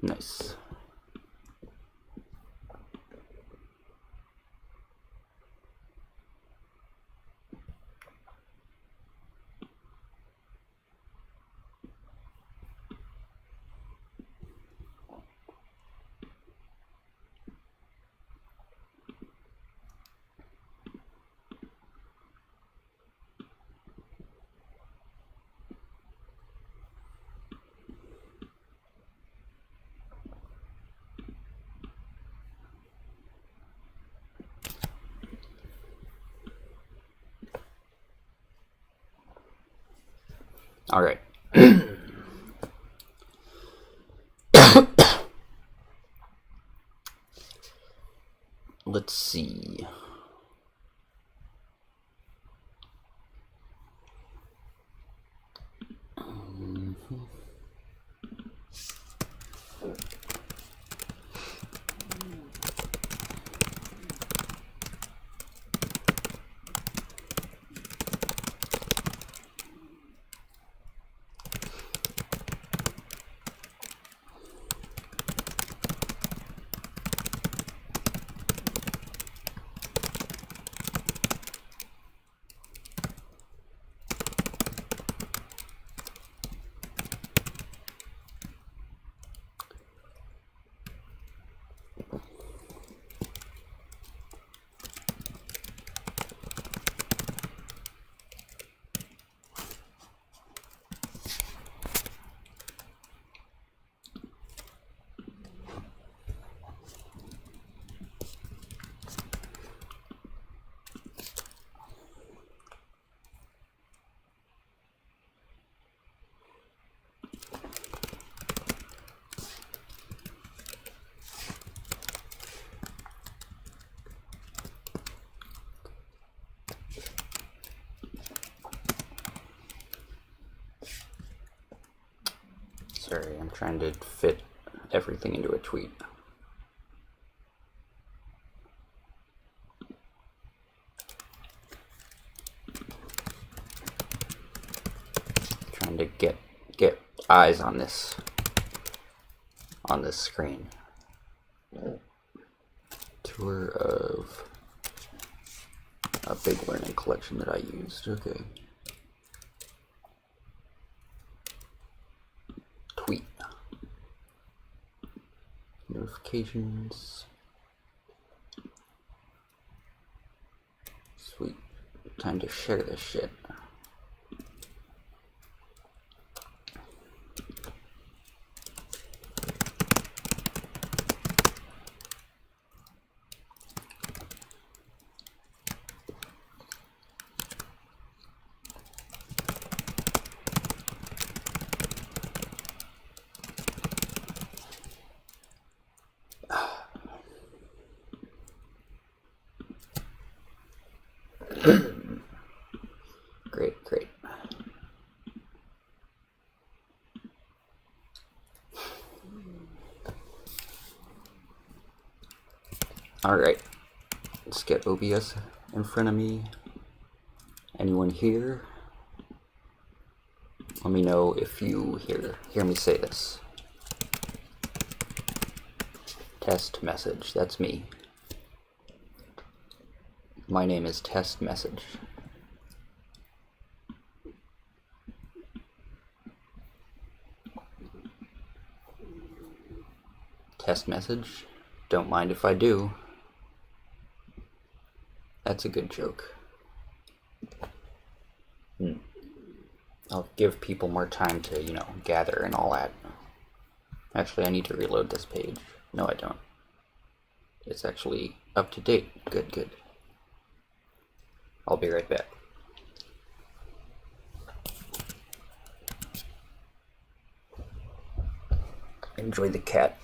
Nice. All right. Let's see. Sorry, I'm trying to fit everything into a tweet. Trying to get eyes on this screen. Tour of a big learning collection that I used. Okay. Tweet. Notifications. Sweet. Time to share this shit. Great. Alright, let's get OBS in front of me. Anyone here? Let me know if you hear me say this. Test message, that's me. My name is Test Message. Test message? Don't mind if I do. That's a good joke. I'll give people more time to, gather and all that. Actually, I need to reload this page. No, I don't. It's actually up to date. Good. I'll be right back. Enjoy the cat.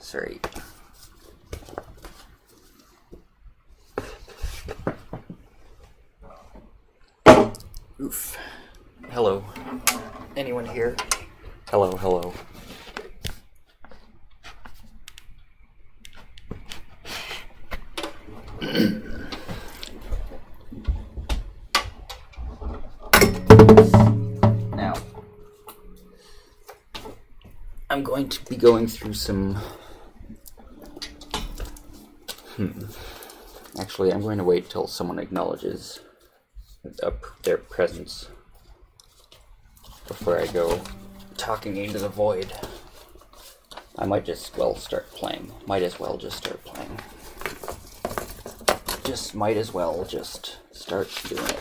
Sorry. Oof. Hello. Anyone here? Hello, hello. Now, I'm going to be going through some... Actually, I'm going to wait till someone acknowledges their presence before I go talking into the void. I might just, well, start playing. Might as well just start playing. Might as well just start doing it.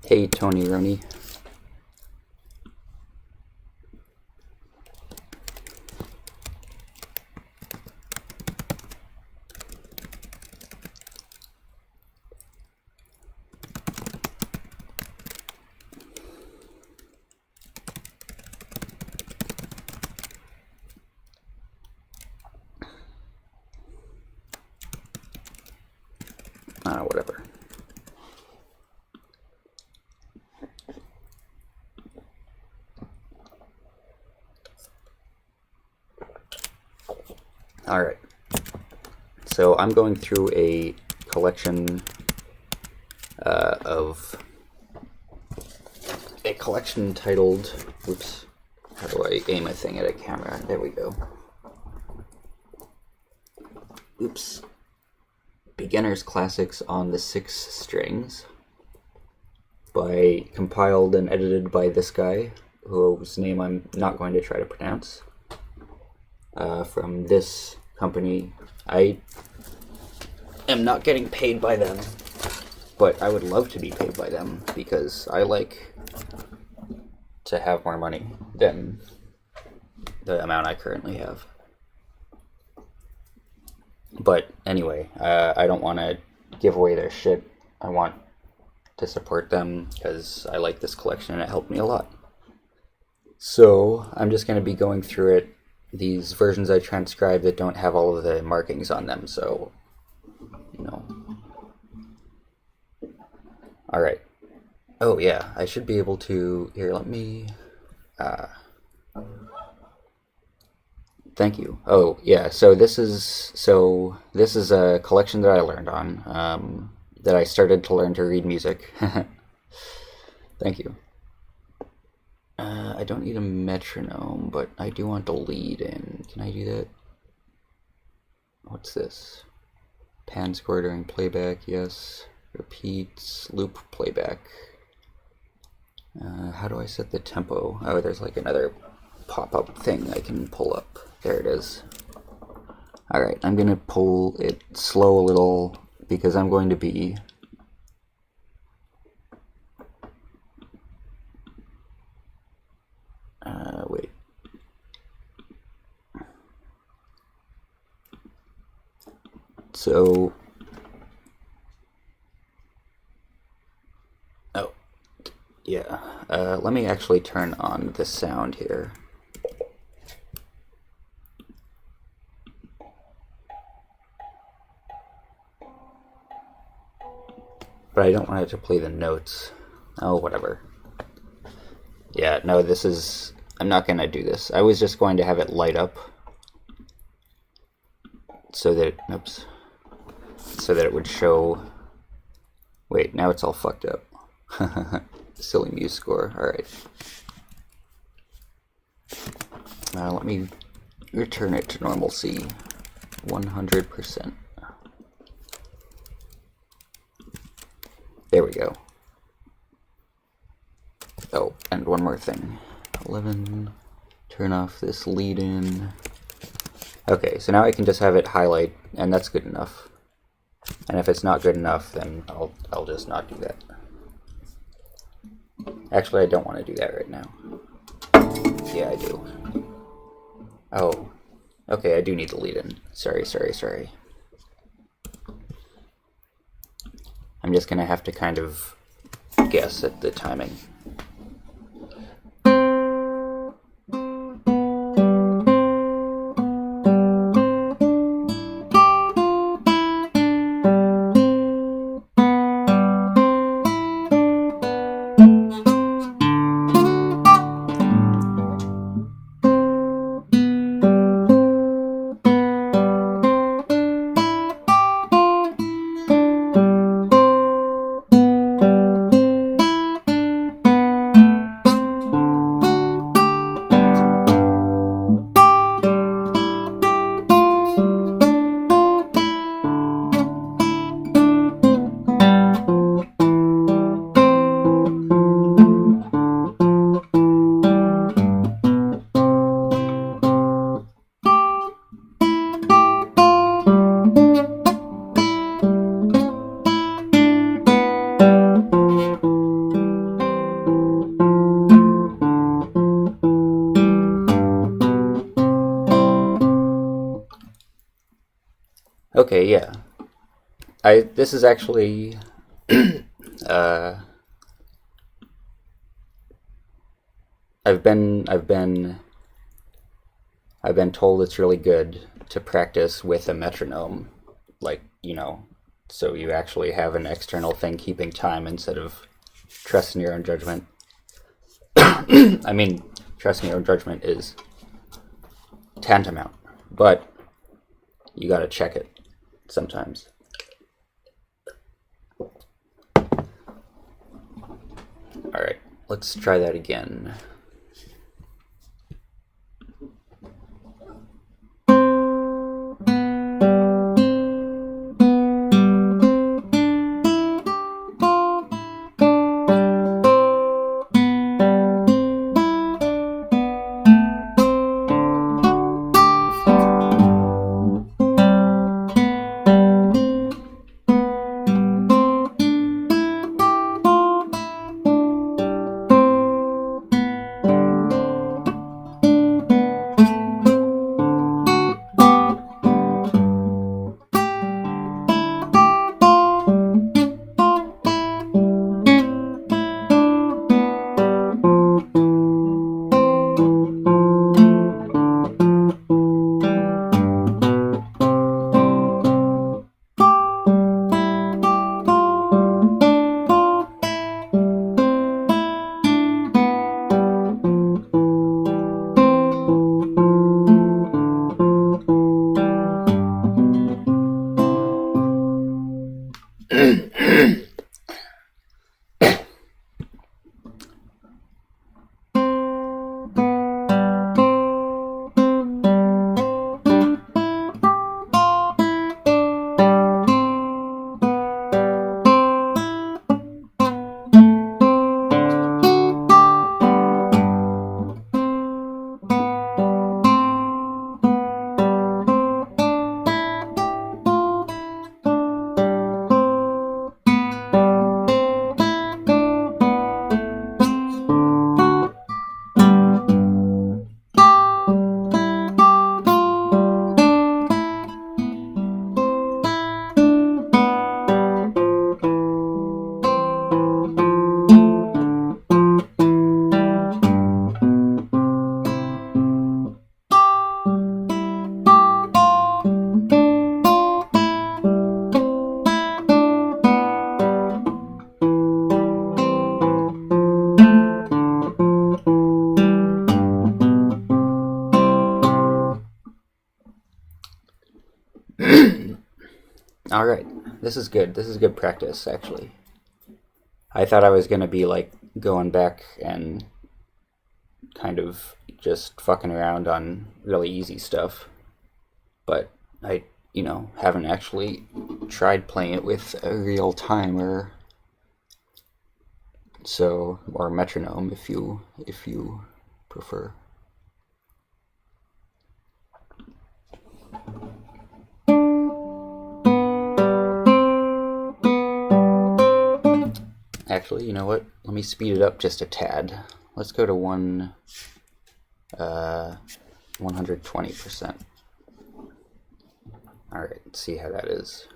Hey, Tony Rooney. Whatever. Alright, so I'm going through a collection titled, whoops, how do I aim a thing at a camera? There we go. Oops. Beginner's Classics on the 6 Strings, compiled and edited by this guy, whose name I'm not going to try to pronounce. From this company. I am not getting paid by them, but I would love to be paid by them because I like to have more money than the amount I currently have. But anyway, I don't want to give away their shit. I want to support them because I like this collection and it helped me a lot. So I'm just going to be going through it. These versions I transcribe that don't have all of the markings on them, so, you know. Alright. Oh, yeah, I should be able to... Here, let me... Thank you. Oh, yeah, so this is a collection that I learned on, that I started to learn to read music. Thank you. I don't need a metronome, but I do want the lead in. Can I do that? What's this? Pan score during playback, yes. Repeats, loop playback. How do I set the tempo? Oh, there's like another pop-up thing I can pull up. There it is. Alright, I'm gonna pull it slow a little because I'm going to be... wait. So... Oh. Yeah. Let me actually turn on the sound here. But I don't want it to play the notes. Oh, whatever. Yeah, no, this is... I'm not going to do this. I was just going to have it light up. So that... Oops. So that it would show... Wait, now it's all fucked up. Silly Muse score. Alright. Let me return it to normalcy. 100%. There we go. Oh, and one more thing. 11. Turn off this lead in. Okay, so now I can just have it highlight, and that's good enough. And if it's not good enough, then I'll just not do that. Actually, I don't want to do that right now. Yeah, I do. Oh. Okay, I do need the lead-in. Sorry. I'm just gonna have to kind of guess at the timing. Okay, yeah. This is actually uh I've been told it's really good to practice with a metronome, like, so you actually have an external thing keeping time instead of trusting your own judgment. I mean, trusting your own judgment is tantamount, but you gotta check it sometimes. Alright, let's try that again. Alright, this is good. This is good practice, actually. I thought I was gonna be, like, going back and kind of just fucking around on really easy stuff. But I, haven't actually tried playing it with a real timer. So, or metronome if you prefer. Actually, you know what? Let me speed it up just a tad. Let's go to 120%. Alright, let's see how that is.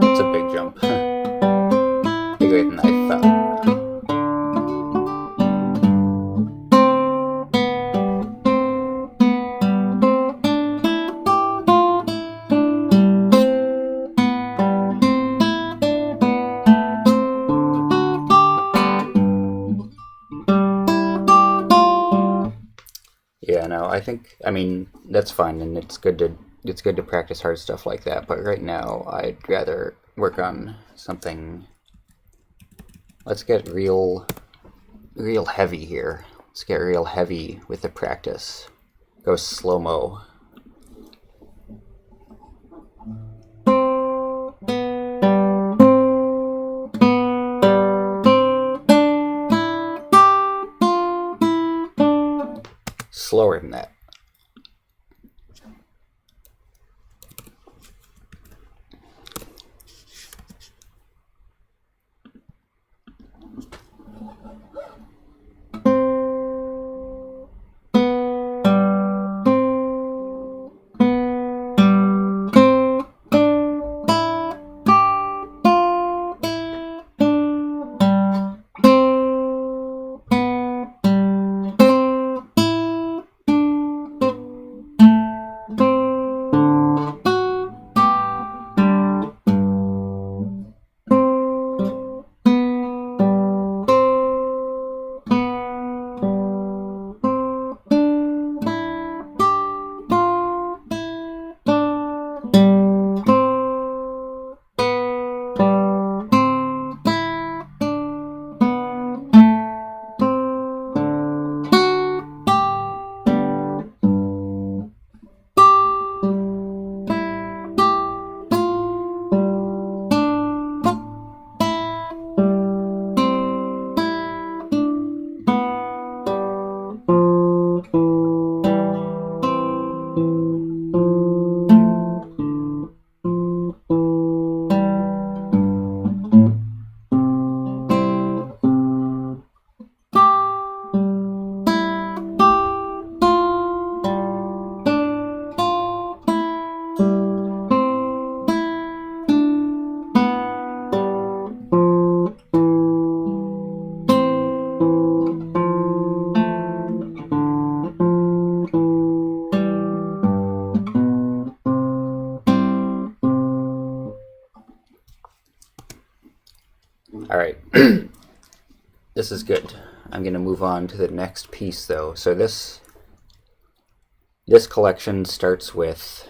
It's a big jump. Bigger than I thought. Yeah, no, I mean, that's fine, and it's good to practice hard stuff like that, but right now I'd rather work on something. Let's get real heavy here. Let's get real heavy with the practice. Go slow-mo. Slower than that. Alright, this is good. I'm going to move on to the next piece though. So this collection starts with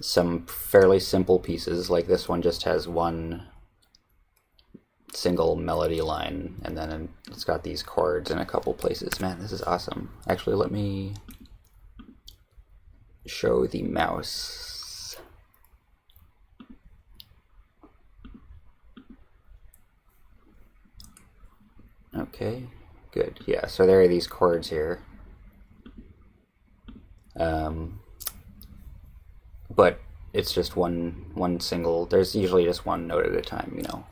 some fairly simple pieces, like this one just has one single melody line, and then it's got these chords in a couple places. Man, this is awesome. Actually, let me show the mouse. Okay, good. Yeah, so there are these chords here. But it's just one single, there's usually just one note at a time, you know.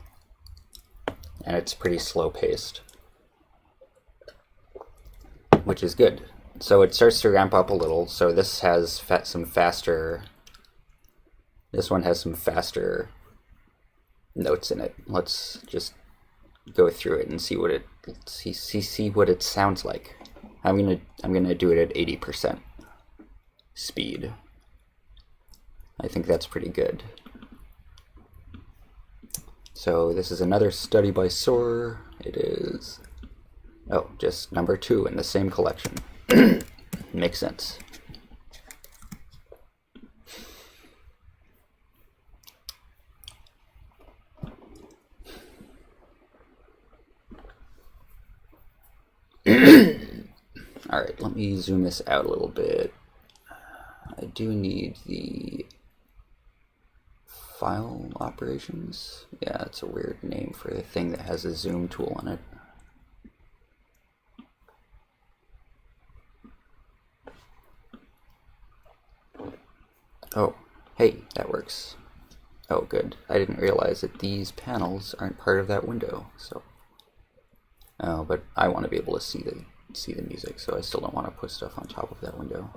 And it's pretty slow paced, which is good. So it starts to ramp up a little. So this has some faster, this one has some faster notes in it. Let's just go through it and see what it see what it sounds like. I'm gonna do it at 80% speed. I think that's pretty good. So this is another study by Soar. It is, oh, just number 2 in the same collection. Makes sense. Alright, let me zoom this out a little bit. I do need the file operations. Yeah, that's a weird name for the thing that has a zoom tool on it. Oh, hey, that works. Oh, good. I didn't realize that these panels aren't part of that window, so... Oh, but I want to be able to see the music, so I still don't want to put stuff on top of that window.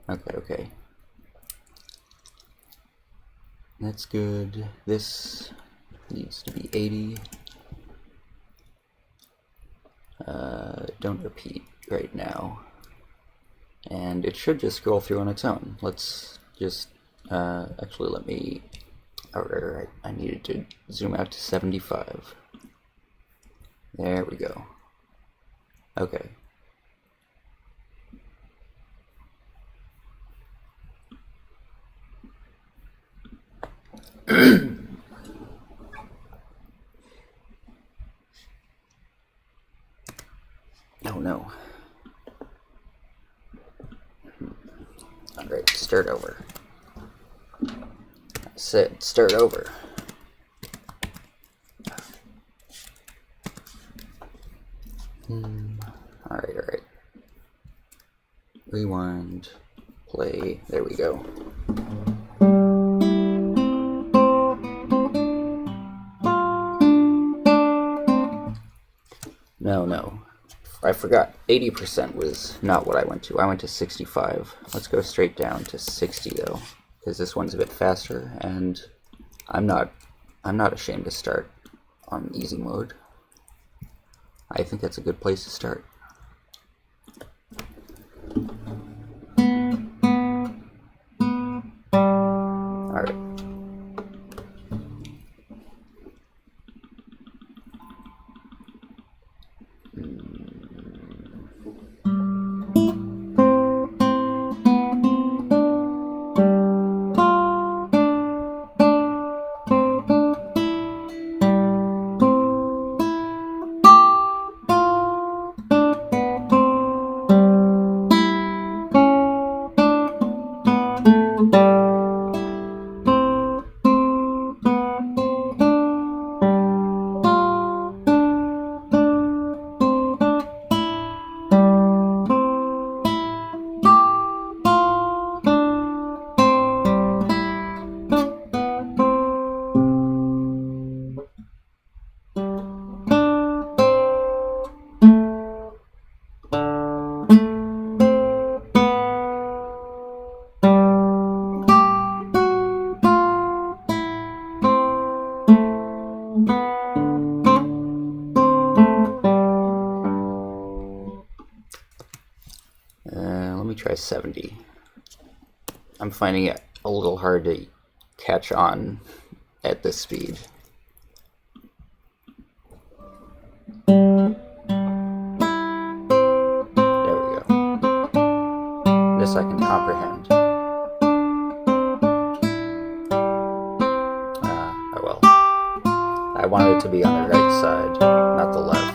Okay. That's good. This needs to be 80. Don't repeat right now. And it should just scroll through on its own. Let's just, actually let me, alright, I needed to zoom out to 75. There we go. Okay. Oh no. Alright, start over. I said start over. Alright. Rewind. Play. There we go. No. I forgot. 80% was not what I went to. I went to 65. Let's go straight down to 60 though, because this one's a bit faster, and I'm not ashamed to start on easy mode. I think that's a good place to start. Alright. Let me try 70. I'm finding it a little hard to catch on at this speed. There we go. This I can comprehend. Oh well. I wanted it to be on the right side, not the left.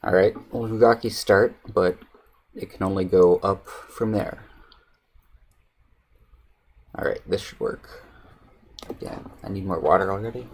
Alright, well, Fugaki start, but it can only go up from there. Alright, this should work. Yeah, I need more water already.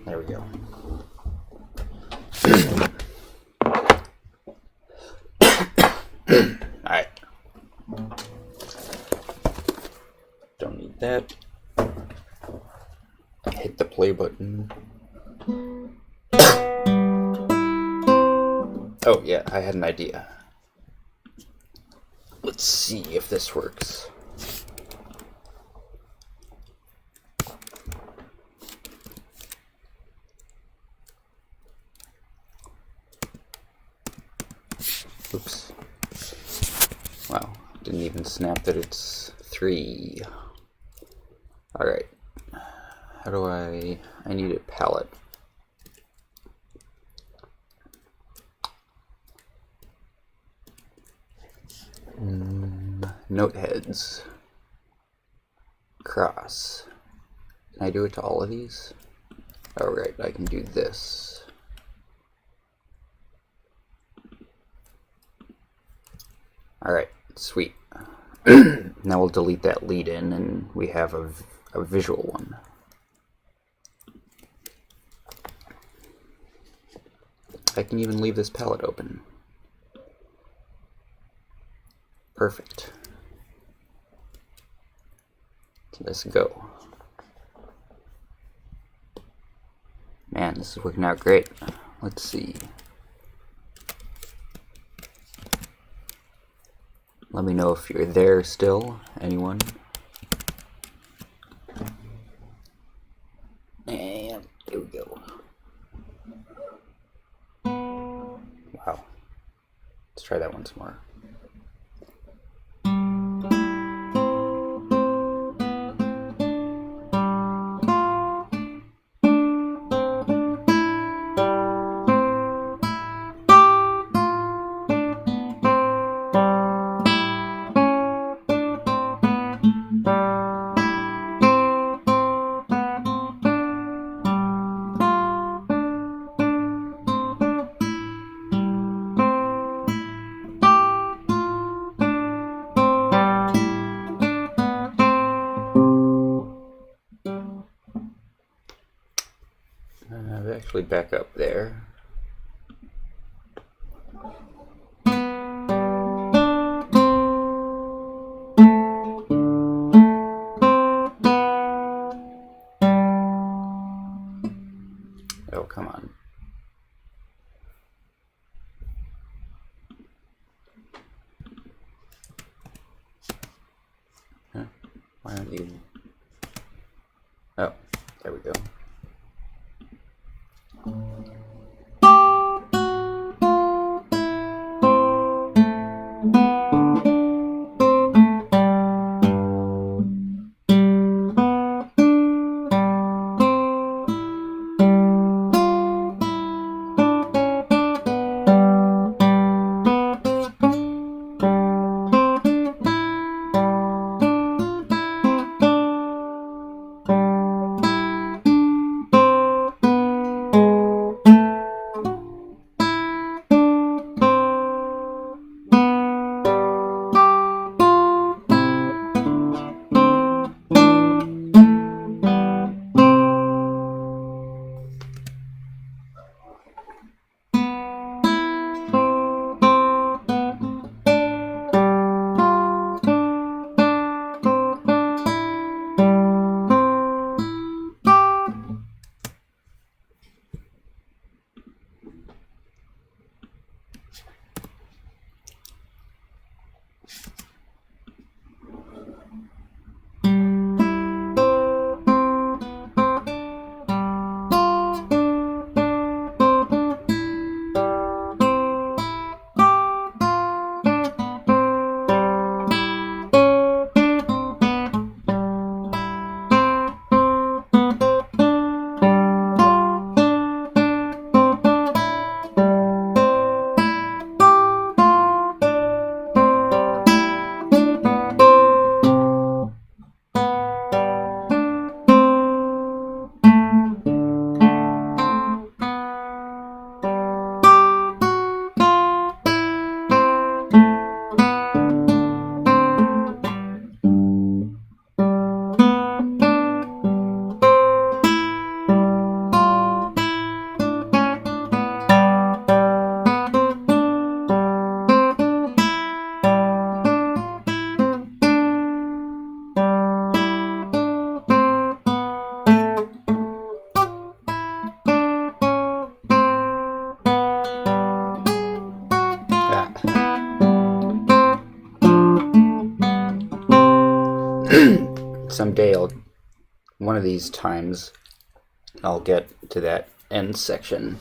There we go. Alright. Don't need that. Hit the play button. Oh, yeah, I had an idea. Let's see if this works. Oops. Wow, didn't even snap that it's 3. Alright. How do I need a palette. Note heads. Cross. Can I do it to all of these? Oh, right, I can do this. Alright, sweet. Now we'll delete that lead in and we have a visual one. I can even leave this palette open. Perfect. Let's go. Man, this is working out great. Let's see. Let me know if you're there still, anyone. And here we go. Wow. Let's try that once more. Actually back up there. Oh, come on. Huh? Why aren't you? Oh, there we go. one of these times, I'll get to that end section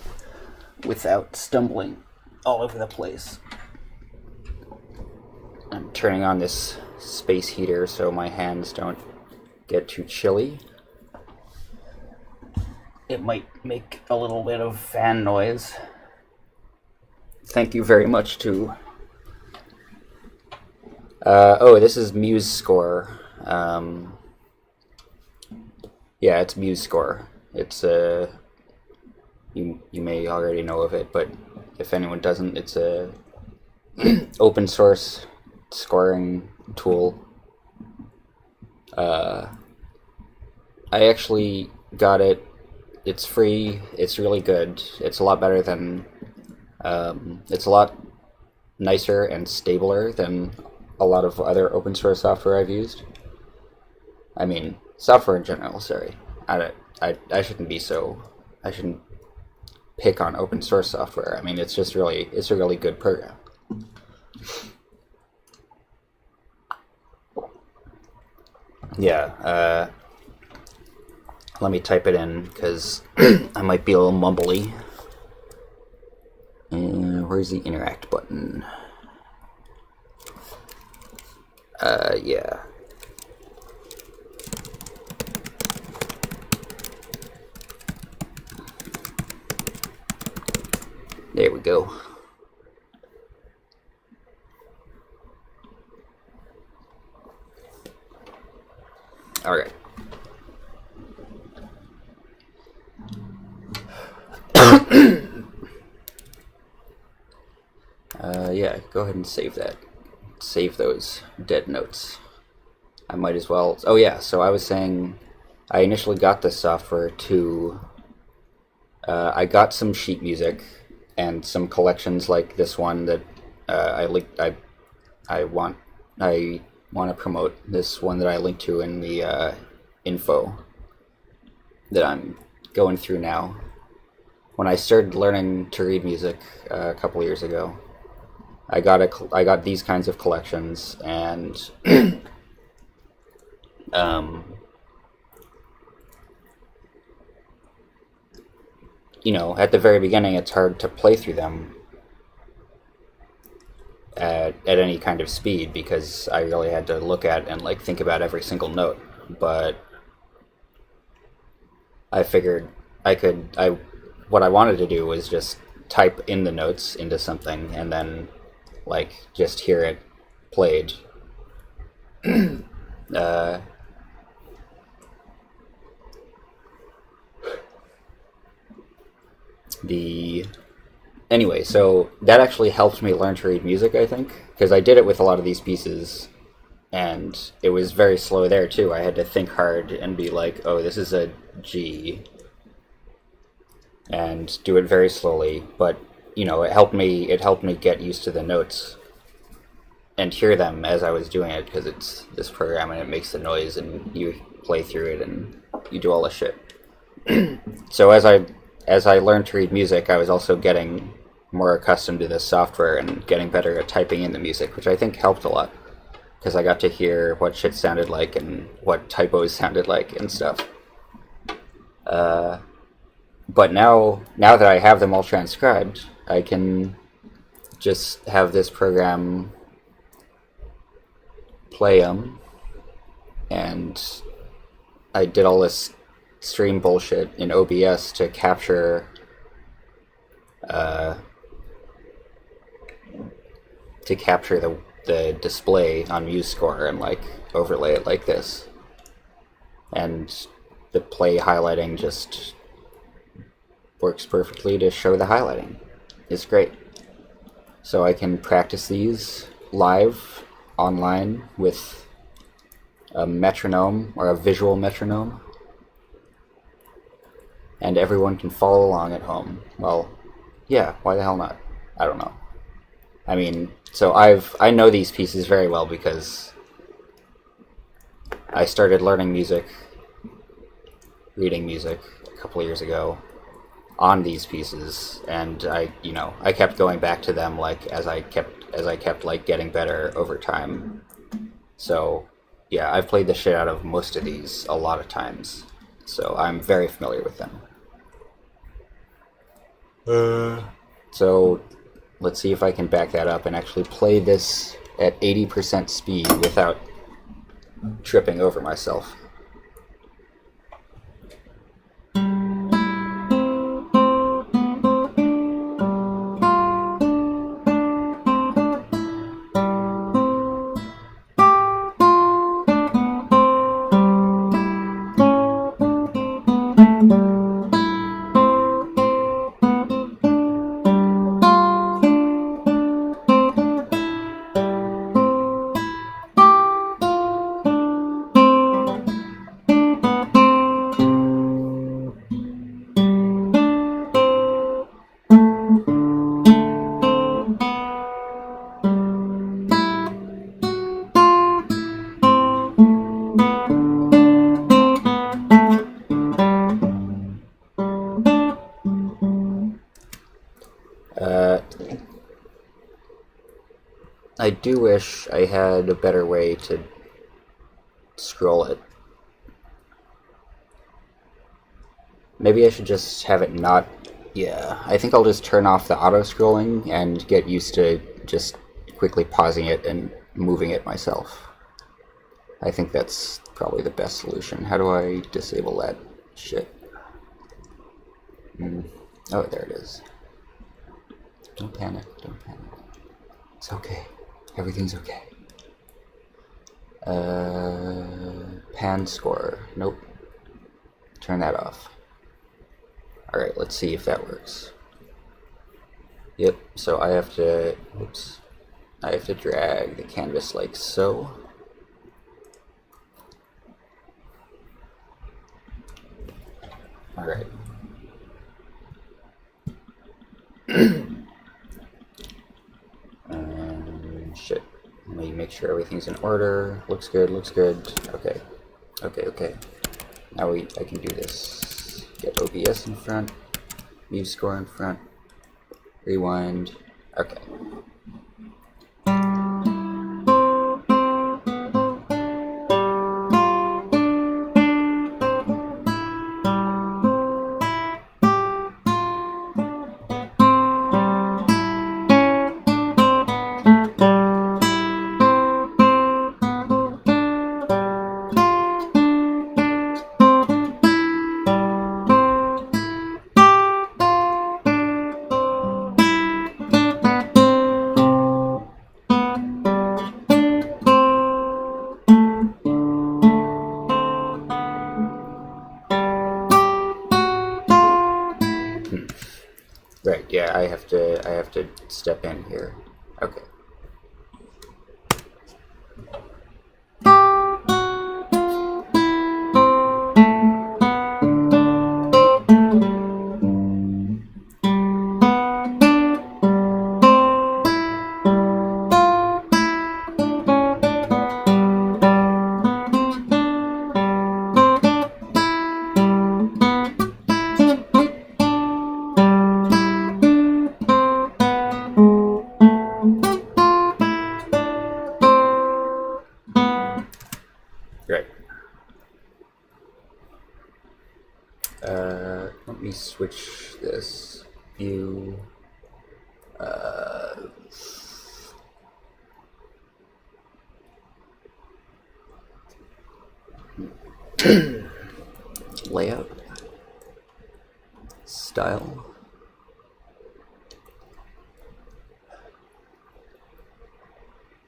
without stumbling all over the place. I'm turning on this space heater so my hands don't get too chilly. It might make a little bit of fan noise. Thank you very much to... this is MuseScore. Yeah, it's MuseScore. It's you may already know of it, but if anyone doesn't, it's a open source scoring tool. I actually got it. It's free. It's really good. It's a lot better than. It's a lot nicer and stabler than a lot of other open source software I've used. I mean, software in general. Sorry, I shouldn't be so. I shouldn't pick on open source software. I mean, it's a really good program. Yeah, let me type it in, because I might be a little mumbly. Where's the interact button? Yeah. There we go. All right. Yeah, go ahead and save that. Save those dead notes. I might as well. Oh yeah, so I was saying I initially got this software to... I got some sheet music and some collections like this one that I want to promote. This one that I linked to in the info that I'm going through now. When I started learning to read music a couple years ago, I got these kinds of collections, and you know, at the very beginning, it's hard to play through them at any kind of speed, because I really had to look at and like think about every single note. But I figured what I wanted to do was just type in the notes into something and then like just hear it played. Anyway, so that actually helped me learn to read music, I think, because I did it with a lot of these pieces, and it was very slow there too. I had to think hard and be like, oh, this is a G, and do it very slowly. But you know, it helped me get used to the notes and hear them as I was doing it, because it's this program and it makes the noise and you play through it and you do all this shit. So as I learned to read music, I was also getting more accustomed to this software and getting better at typing in the music, which I think helped a lot, because I got to hear what shit sounded like and what typos sounded like and stuff. But now that I have them all transcribed, I can just have this program play them, and I did all this stream bullshit in OBS to capture the display on MuseScore and like overlay it like this, and the play highlighting just works perfectly to show the highlighting. It's great. So I can practice these live online with a metronome or a visual metronome, and everyone can follow along at home. Well, yeah, why the hell not? I don't know. I mean, so I know these pieces very well because I started learning music, reading music a couple of years ago on these pieces, and I kept going back to them like as I kept like getting better over time. So Yeah, I've played the shit out of most of these a lot of times, so I'm very familiar with them. So let's see if I can back that up and actually play this at 80% speed without tripping over myself. I do wish I had a better way to scroll it. Maybe I should just have it not... Yeah, I think I'll just turn off the auto-scrolling and get used to just quickly pausing it and moving it myself. I think that's probably the best solution. How do I disable that shit? Oh, there it is. Don't panic, don't panic. It's okay. Everything's okay. Pan score. Nope. Turn that off. Alright, let's see if that works. Yep, so I have to... Oops. I have to drag the canvas like so. Alright. Shit. Let me make sure everything's in order. Looks good, looks good. Okay. Okay. Now I can do this. Get OBS in front. MuseScore in front. Rewind. Okay. Right, yeah, I have to step in here. Okay. Right. Let me switch this view. Layout. Style.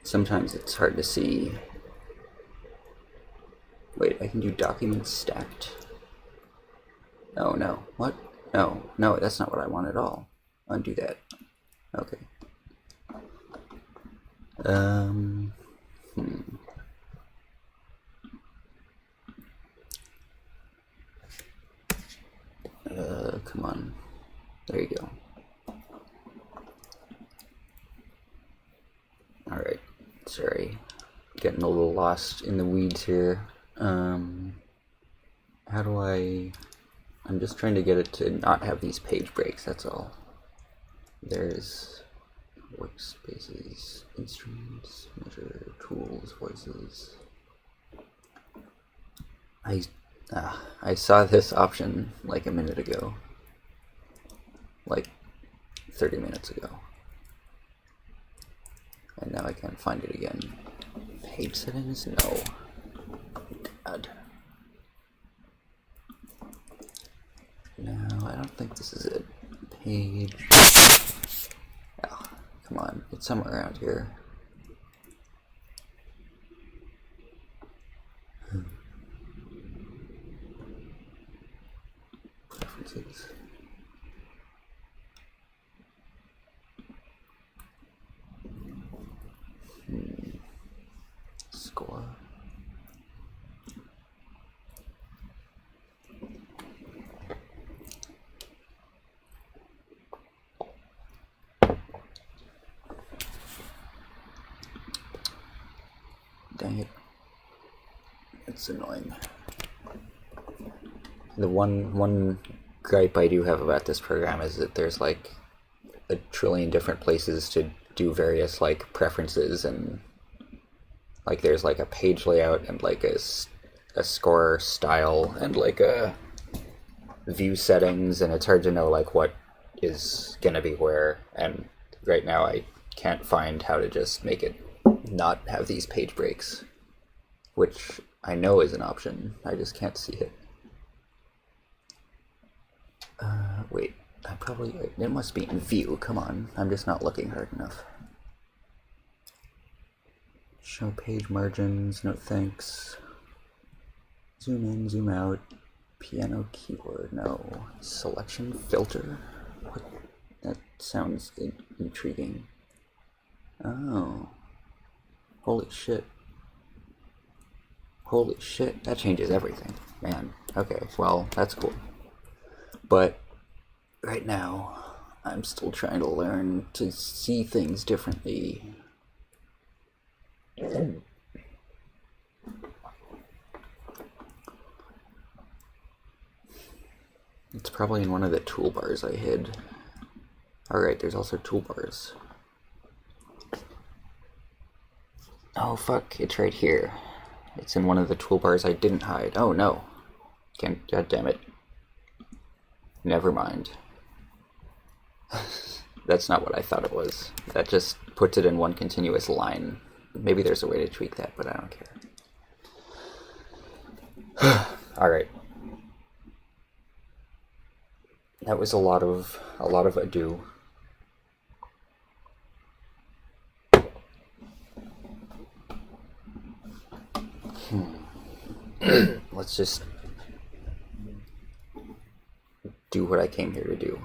Sometimes it's hard to see. Wait, I can do documents stacked. No. What? No, that's not what I want at all. Undo that. Okay. Come on. There you go. Alright. Sorry. Getting a little lost in the weeds here. How do I'm just trying to get it to not have these page breaks, that's all. There's workspaces, instruments, measure, tools, voices. I I saw this option like a minute ago, like 30 minutes ago, and now I can't find it again. Page settings? No. God. No, I don't think this is it. Page. Oh, come on, it's somewhere around here. Preferences. Score. Dang it. It's annoying. The one gripe I do have about this program is that there's like a trillion different places to do various like preferences, and like there's like a page layout and like a score style and like a view settings, and it's hard to know like what is gonna be where, and right now I can't find how to just make it not have these page breaks, which I know is an option, I just can't see it. Wait, it must be in view, come on, I'm just not looking hard enough. Show page margins, no thanks. Zoom in, zoom out, piano keyboard, no. Selection filter? What? That sounds intriguing. Oh. Holy shit. Holy shit, that changes everything. Man, okay, well, that's cool. But right now, I'm still trying to learn to see things differently. It's probably in one of the toolbars I hid. Alright, there's also toolbars. Oh fuck, it's right here. It's in one of the toolbars I didn't hide. Oh no. God damn it. Never mind. That's not what I thought it was. That just puts it in one continuous line. Maybe there's a way to tweak that, but I don't care. Alright. That was a lot of ado. Let's just do what I came here to do.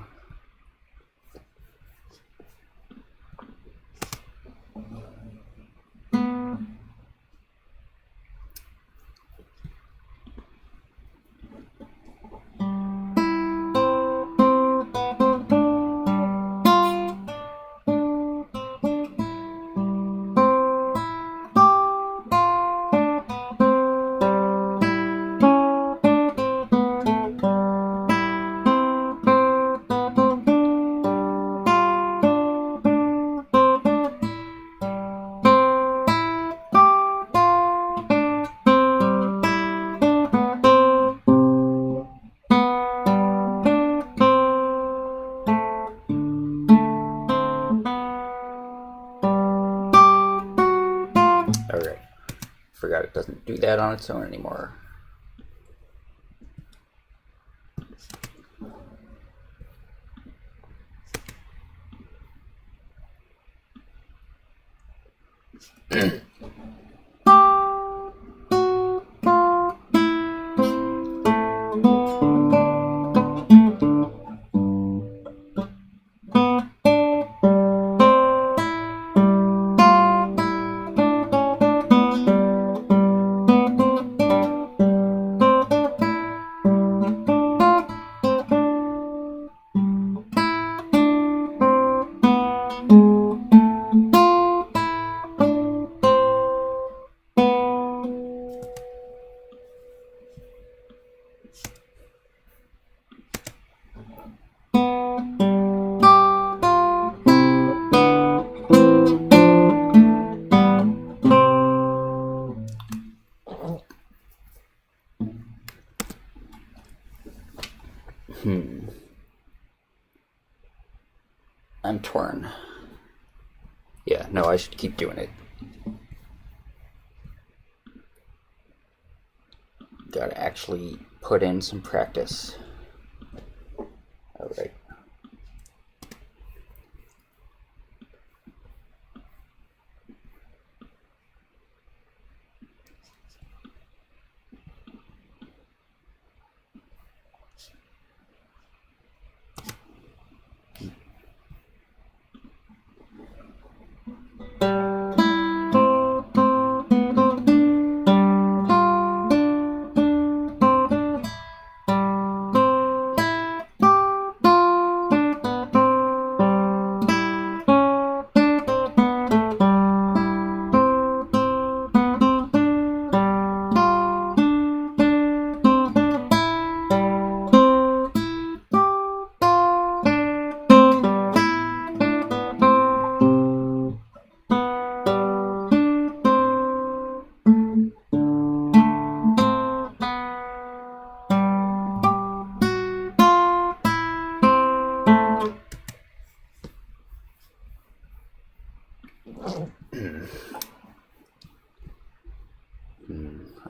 Alright. Forgot it doesn't do that on its own anymore. I'm torn. Yeah, no, I should keep doing it. Gotta actually put in some practice. Alright.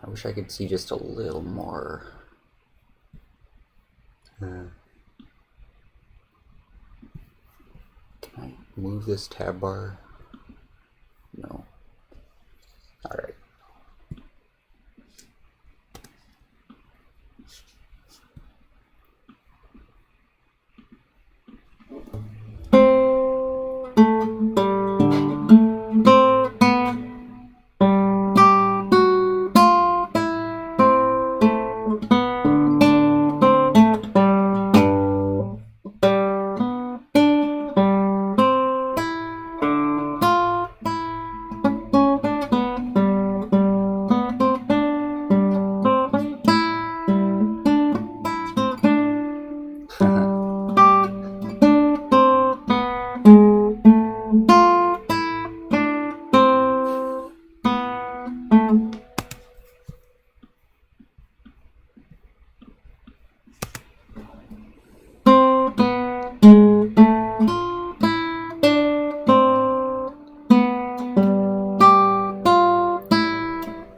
I wish I could see just a little more. Can I move this tab bar? No. Alright.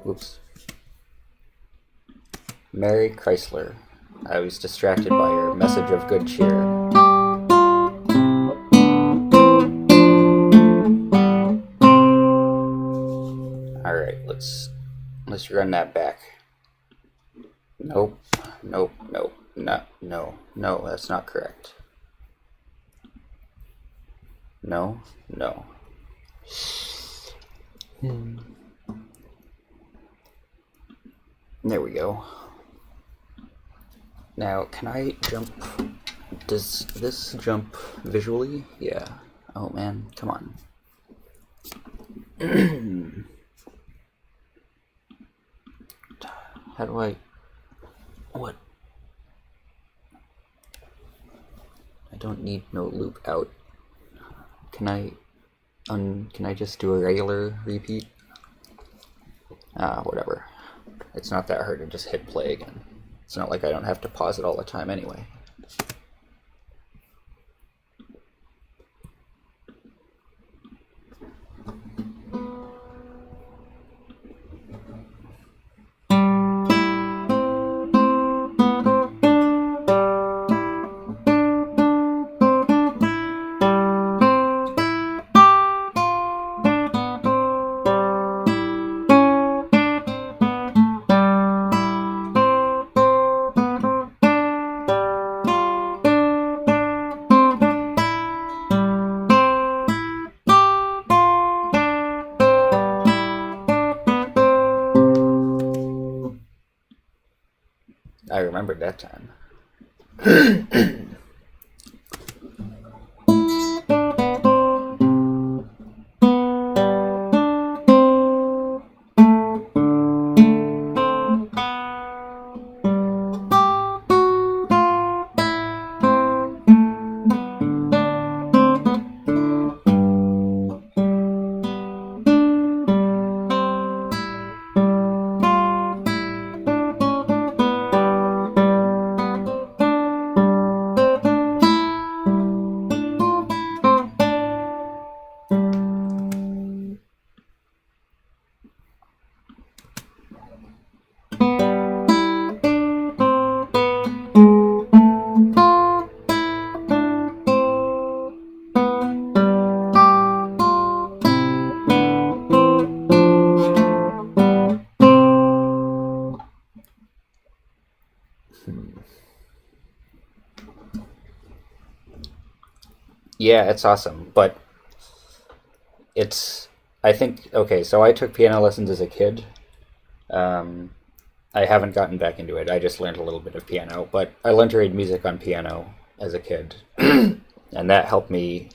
Oops. Mary Chrysler. I was distracted by your message of good cheer. Alright, let's run that back. Nope, nope, nope, no, that's not correct. No. There we go. Now, can I jump? Does this jump visually? Yeah. Oh man, come on. How do I... What? I don't need no loop out. Can I just do a regular repeat? Whatever. It's not that hard to just hit play again. It's not like I don't have to pause it all the time anyway. I remembered that time. Yeah, it's awesome, but it's I think okay. So I took piano lessons as a kid. Um, I haven't gotten back into it. I just learned a little bit of piano, but I learned to read music on piano as a kid, and that helped me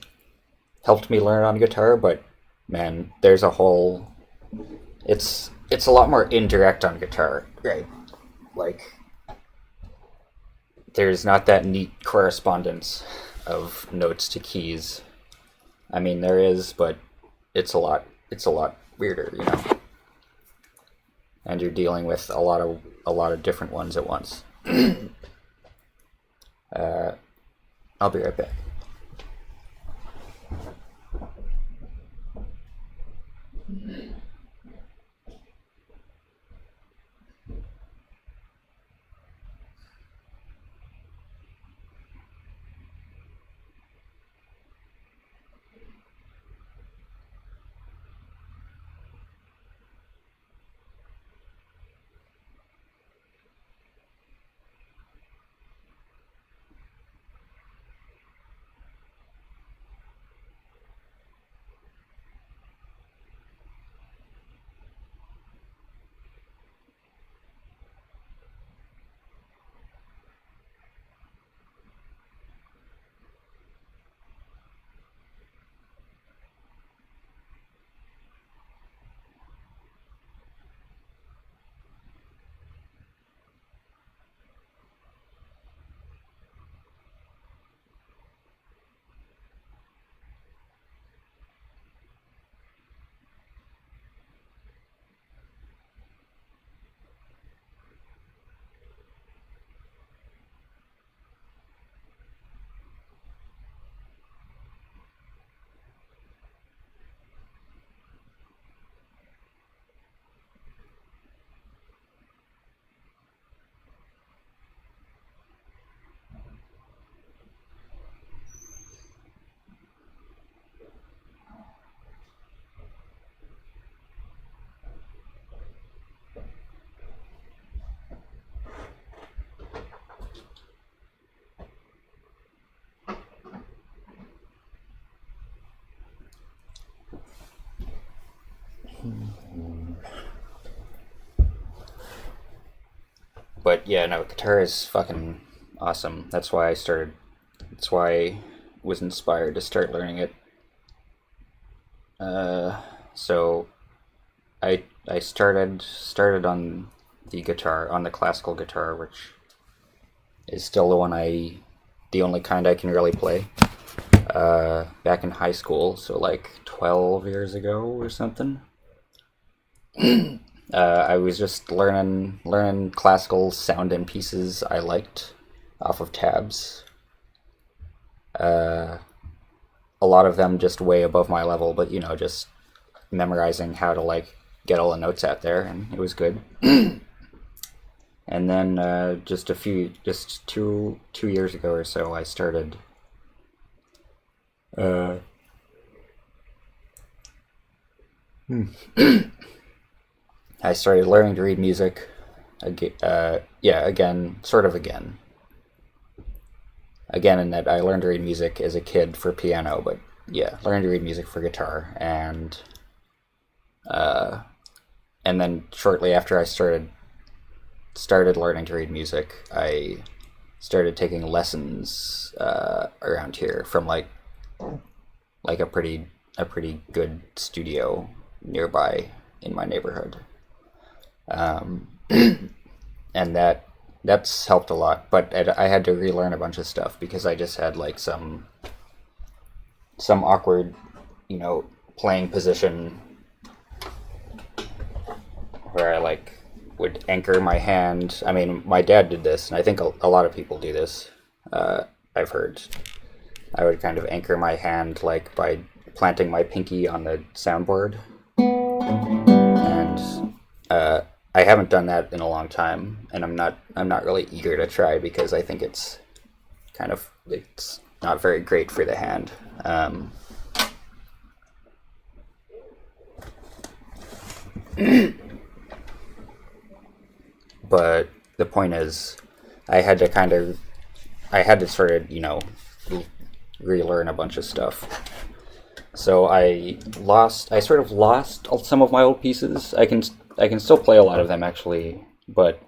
learn on guitar. But man, there's a whole it's a lot more indirect on guitar, right? Like there's not that neat correspondence of notes to keys. I mean, there is, but it's a lot weirder, and you're dealing with a lot of different ones at once. Uh, I'll be right back. But yeah, no, guitar is fucking awesome. That's why I started. That's why I was inspired to start learning it. So I started on the guitar, on the classical guitar, which is still the only kind I can really play. Back in high school, so like 12 years ago or something. I was just learning classical sound and pieces I liked off of tabs. Uh, a lot of them just way above my level, but just memorizing how to like get all the notes out there, and it was good. And then just 2 years ago or so, I started. Uh, I started learning to read music. Yeah, again, sort of again, in that I learned to read music as a kid for piano, but yeah, learned to read music for guitar, uh, and then shortly after I started learning to read music, I started taking lessons around here from like a pretty good studio nearby in my neighborhood, um, and that's helped a lot. But I had to relearn a bunch of stuff because I just had like some awkward, you know, playing position where I like would anchor my hand. I mean, my dad did this, and I think a lot of people do this. I've heard. I would kind of anchor my hand like by planting my pinky on the soundboard, and I haven't done that in a long time, and I'm not really eager to try because I think it's not very great for the hand. But the point is, I had to kind of I had to sort of relearn a bunch of stuff. So I sort of lost some of my old pieces. I can still play a lot of them actually, but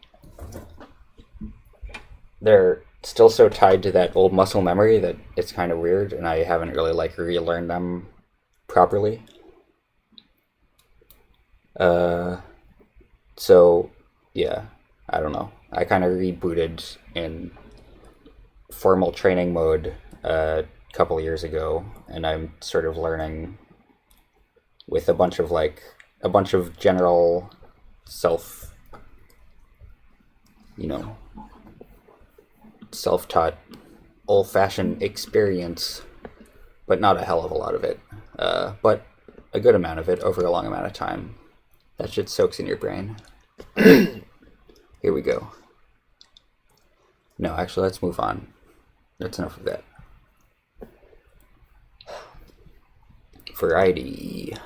they're still so tied to that old muscle memory that it's kind of weird, and I haven't really relearned them properly. So yeah, I don't know. I kind of rebooted in formal training mode a couple years ago, and I'm sort of learning with a bunch of general self, self-taught, old-fashioned experience, but not a hell of a lot of it, but a good amount of it over a long amount of time. That shit soaks in your brain. Here we go. No, actually, let's move on. That's enough of that. Variety.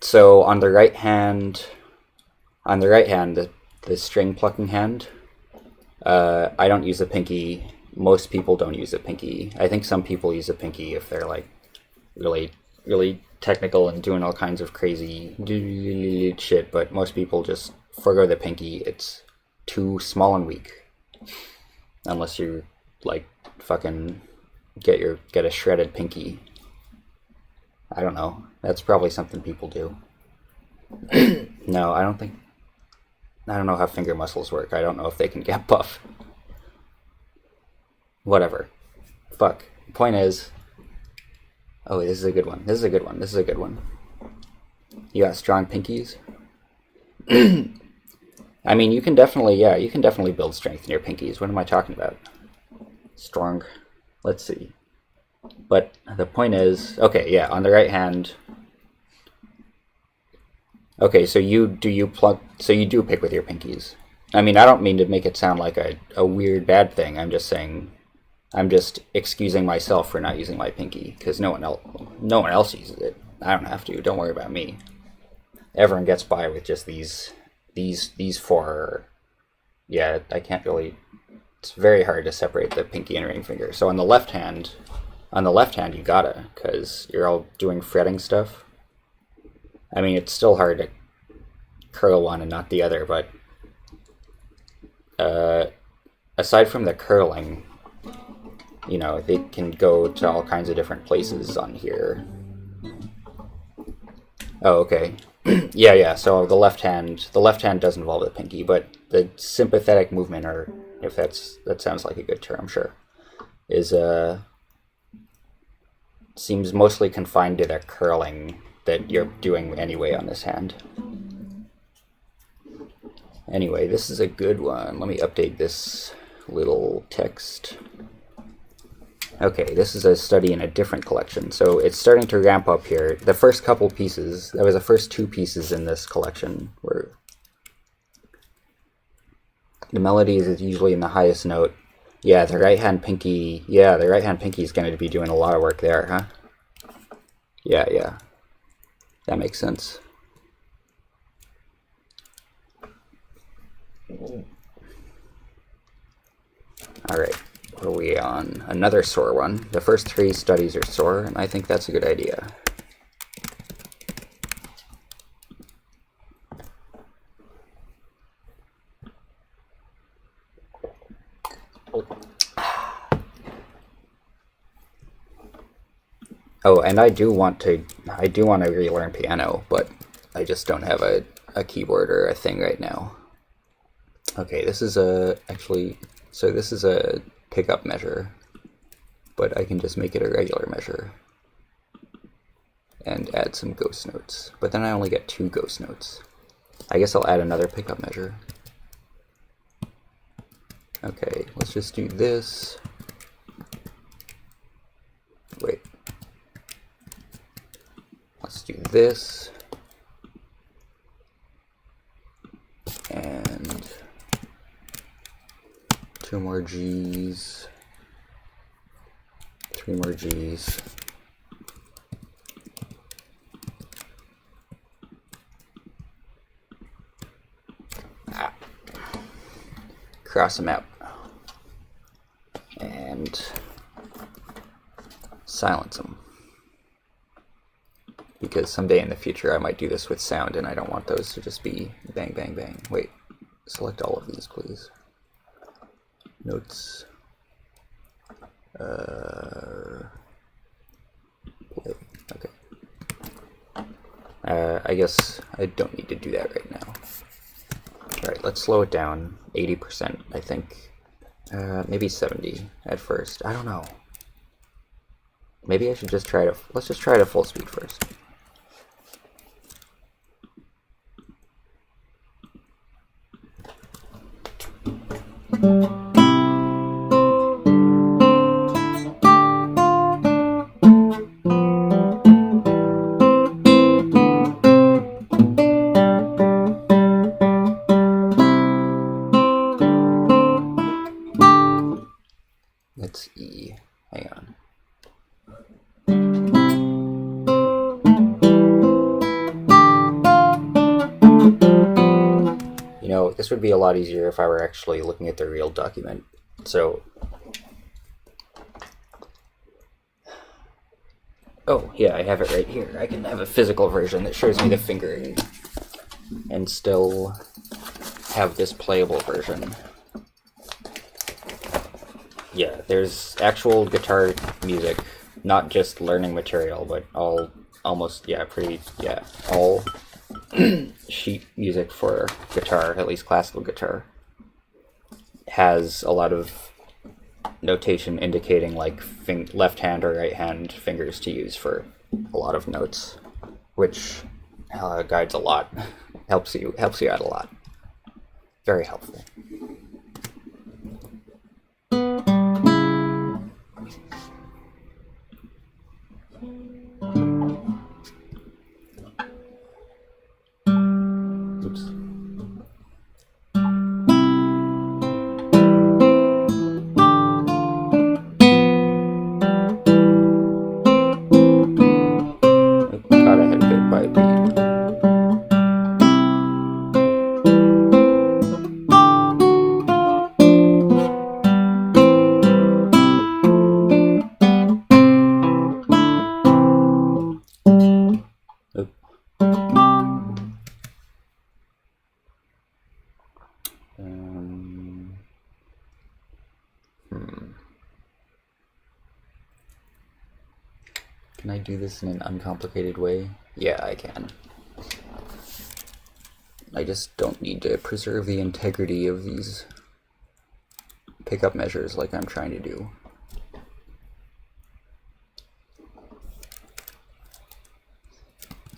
So on the right hand, the string plucking hand, I don't use a pinky. Most people don't use a pinky. I think some people use a pinky if they're really, really technical and doing all kinds of crazy shit, but most people just forgo the pinky. It's too small and weak. Unless you fucking get a shredded pinky. I don't know. That's probably something people do. No, I don't know how finger muscles work. I don't know if they can get buff. Whatever. Fuck. Point is... Oh, this is a good one. You got strong pinkies? I mean, you can definitely build strength in your pinkies. What am I talking about? Strong. Let's see. But the point is... Okay, yeah, on the right hand... Okay, so you do pick with your pinkies. I mean, I don't mean to make it sound like a weird bad thing. I'm just excusing myself for not using my pinky because no one else uses it. I don't have to. Don't worry about me. Everyone gets by with just these four. Yeah, I can't really. It's very hard to separate the pinky and ring finger. So on the left hand, you gotta, because you're all doing fretting stuff. I mean, it's still hard to curl one and not the other, but aside from the curling, they can go to all kinds of different places on here. Oh, okay. Yeah. So the left hand does involve the pinky, but the sympathetic movement, or if that sounds like a good term, sure, is seems mostly confined to the curling that you're doing anyway on this hand. Anyway, this is a good one. Let me update this little text. Okay, this is a study in a different collection, so it's starting to ramp up here. The first couple pieces, that was the first two pieces in this collection, were the melody is usually in the highest note. Yeah, the right hand pinky is going to be doing a lot of work there, huh? Yeah. That makes sense. Alright, what are we on? Another sore one. The first three studies are sore, and I think that's a good idea. Oh, and I do want to relearn piano, but I just don't have a keyboard or a thing right now. Okay, this is this is a pickup measure, but I can just make it a regular measure and add some ghost notes. But then I only get 2 ghost notes. I guess I'll add another pickup measure. Okay, let's just do this. Wait. Let's do this. And 2 more Gs. 3 more Gs. cross them out and silence them. Because someday in the future I might do this with sound and I don't want those to just be bang, bang, bang. Wait, select all of these, please. Notes. Play. Okay. I guess I don't need to do that right now. Alright, let's slow it down. 80%, I think. Maybe 70 at first. I don't know. Maybe I should just try to... Let's just try it at full speed first. Let's E. Hang on. You know, this would be a lot easier if I were actually looking at the real document. So, oh yeah, I have it right here. I can have a physical version that shows me the fingering and still have this playable version. Yeah, there's actual guitar music, not just learning material, but all sheet music for guitar, at least classical guitar, has a lot of notation indicating like left hand or right hand fingers to use for a lot of notes, which guides a lot, helps you out a lot. Very helpful. Oops. Got ahead a bit by a beat. Can I do this in an uncomplicated way? Yeah, I can. I just don't need to preserve the integrity of these pickup measures like I'm trying to do.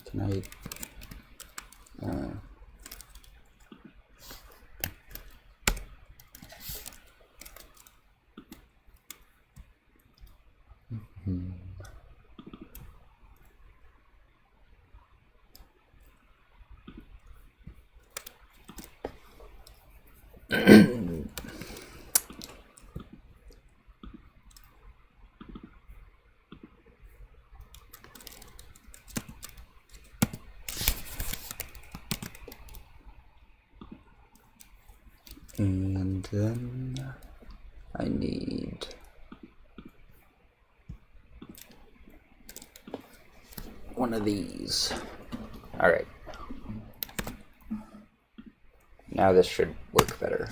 Can I... And then I need one of these. All right. Now this should work better.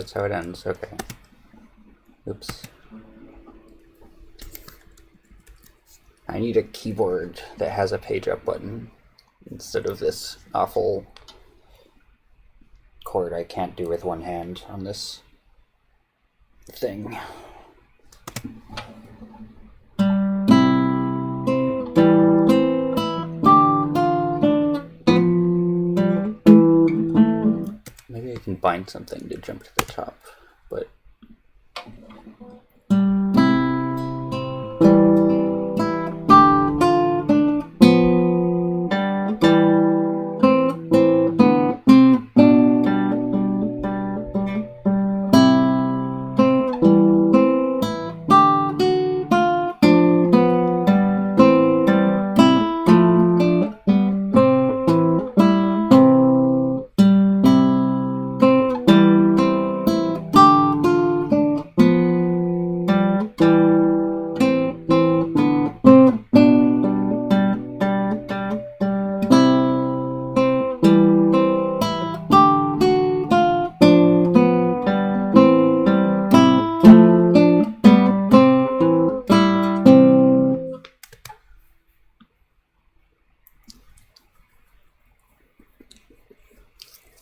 that's how it ends. Okay. Oops. I need a keyboard that has a page up button instead of this awful chord I can't do with one hand on this thing. Maybe I can bind something to jump to the top, but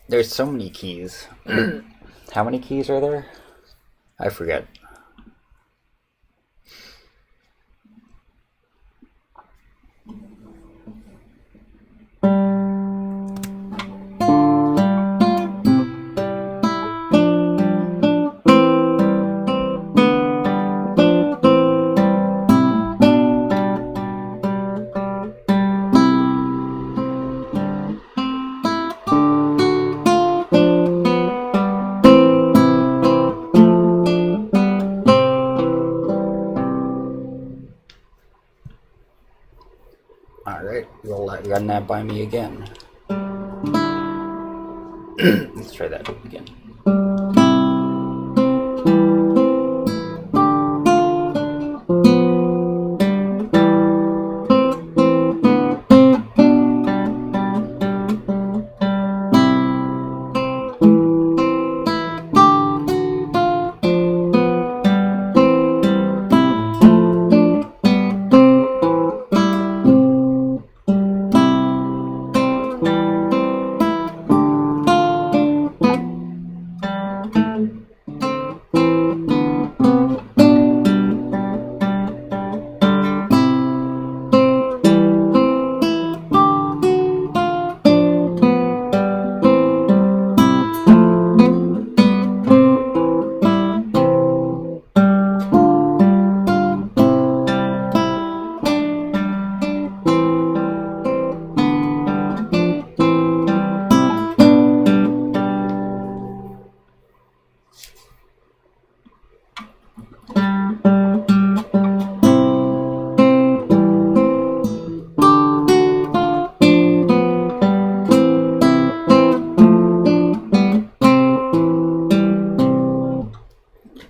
there's so many keys. How many keys are there? I forget. Alright, run that by me again. Let's try that again.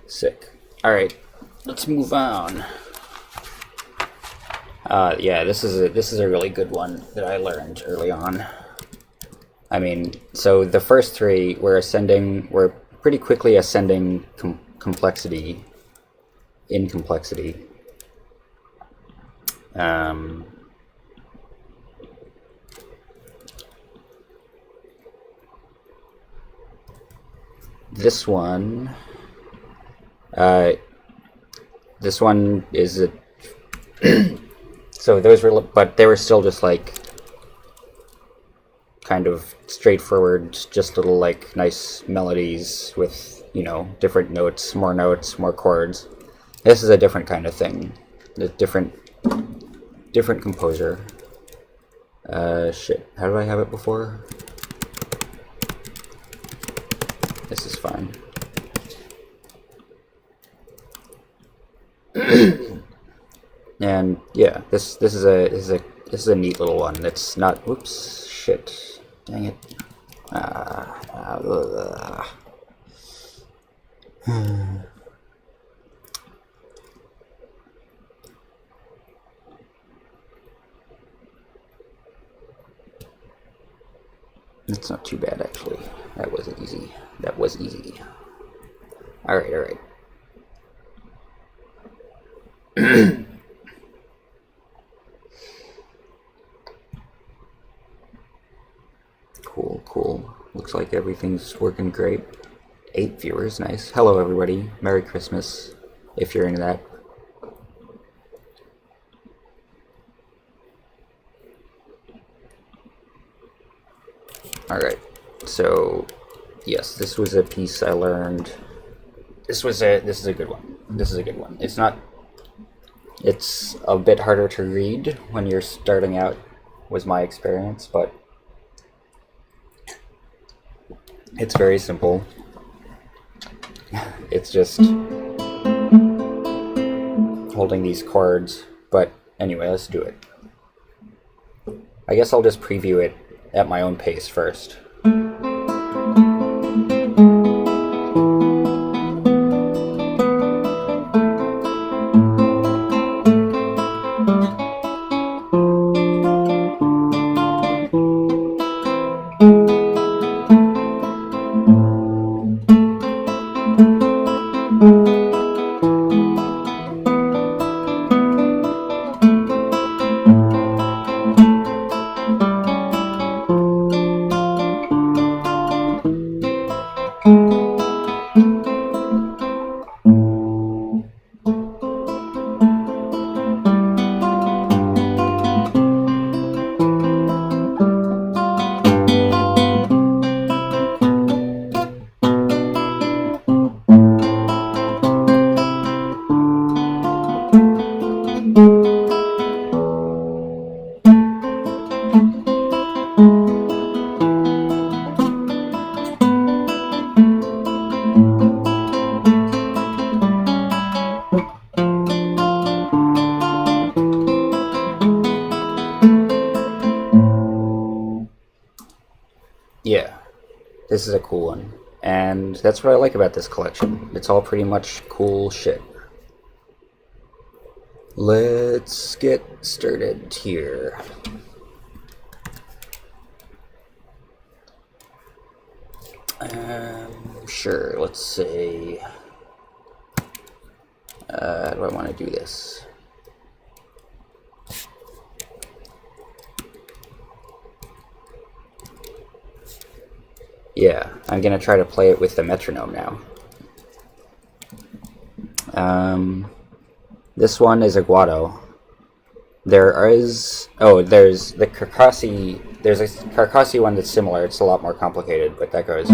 Sick. Alright, let's move on. Yeah, this is a really good one that I learned early on. I mean, so the first three we're pretty quickly ascending complexity in complexity. This one is a so those were, but they were still just like kind of straightforward, just little like nice melodies with, you know, different notes, more chords. This is a different kind of thing, a different composer. Shit, how did I have it before? This is fine. And yeah, this is a neat little one. That's not. Whoops, shit, dang it. It's not too bad actually. That was easy. Alright, alright. Cool, cool. Looks like everything's working great. 8 viewers, nice. Hello, everybody. Merry Christmas, if you're into that. Alright, so, yes, this was a piece I learned. This is a good one. This is a good one. It's a bit harder to read when you're starting out, was my experience, but it's very simple. It's just holding these chords, but anyway, let's do it. I guess I'll just preview it at my own pace first. Yeah, this is a cool one, and that's what I like about this collection. It's all pretty much cool shit. Let's get started here. Sure, let's say, how do I want to do this? Yeah, I'm gonna try to play it with the metronome now. This one is a Guado. There's the Carcassi. There's a Carcassi one that's similar. It's a lot more complicated, but that goes.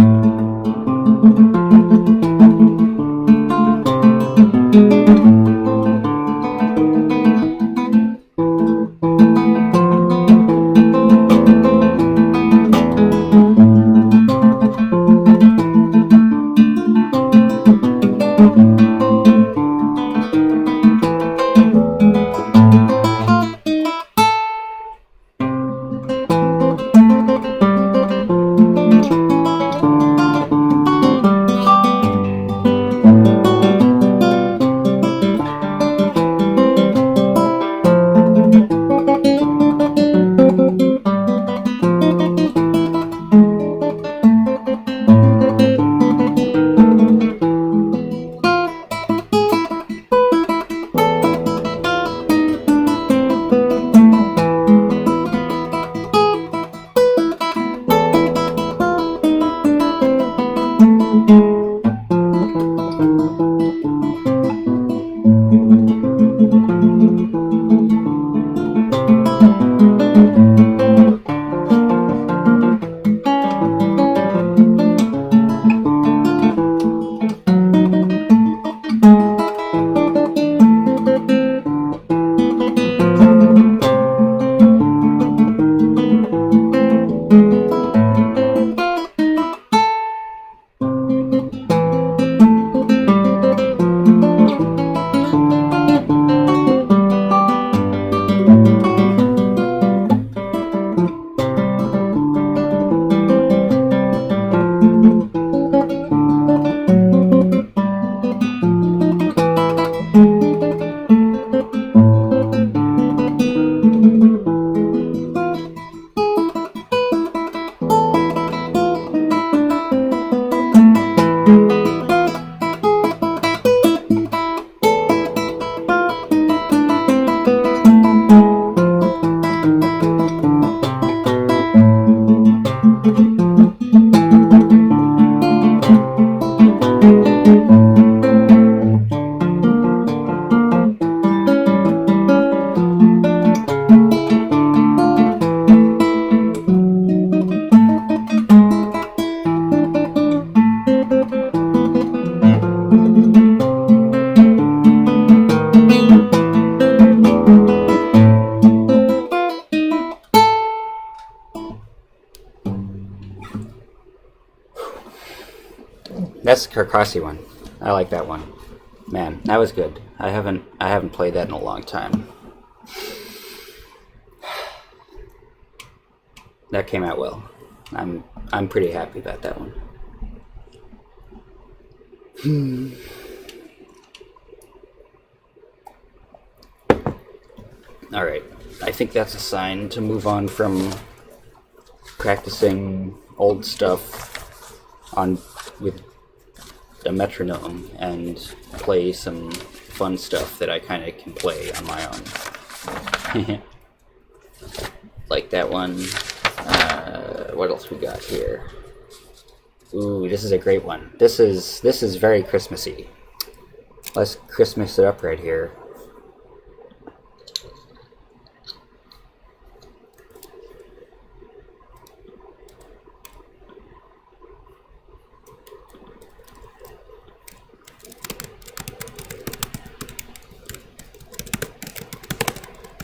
That's the Carcassi one. I like that one. Man, that was good. I haven't played that in a long time. That came out well. I'm pretty happy about that one. Alright, I think that's a sign to move on from practicing old stuff on with a metronome and play some fun stuff that I kind of can play on my own. Like that one. What else we got here? Ooh, this is a great one. This is very Christmassy. Let's Christmas it up right here.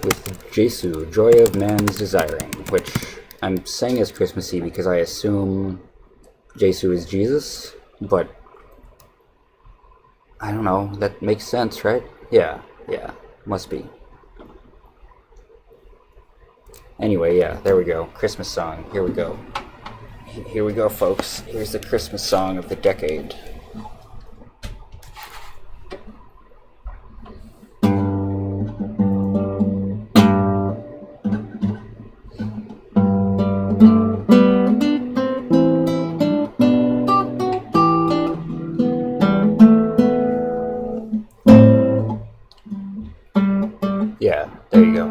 With Jesu, Joy of Man's Desiring, which I'm saying is Christmassy because I assume Jesu is Jesus, but I don't know, that makes sense, right? Yeah, must be. Anyway, yeah, there we go. Christmas song. Here we go. Here we go, folks. Here's the Christmas song of the decade. Yeah, there you go.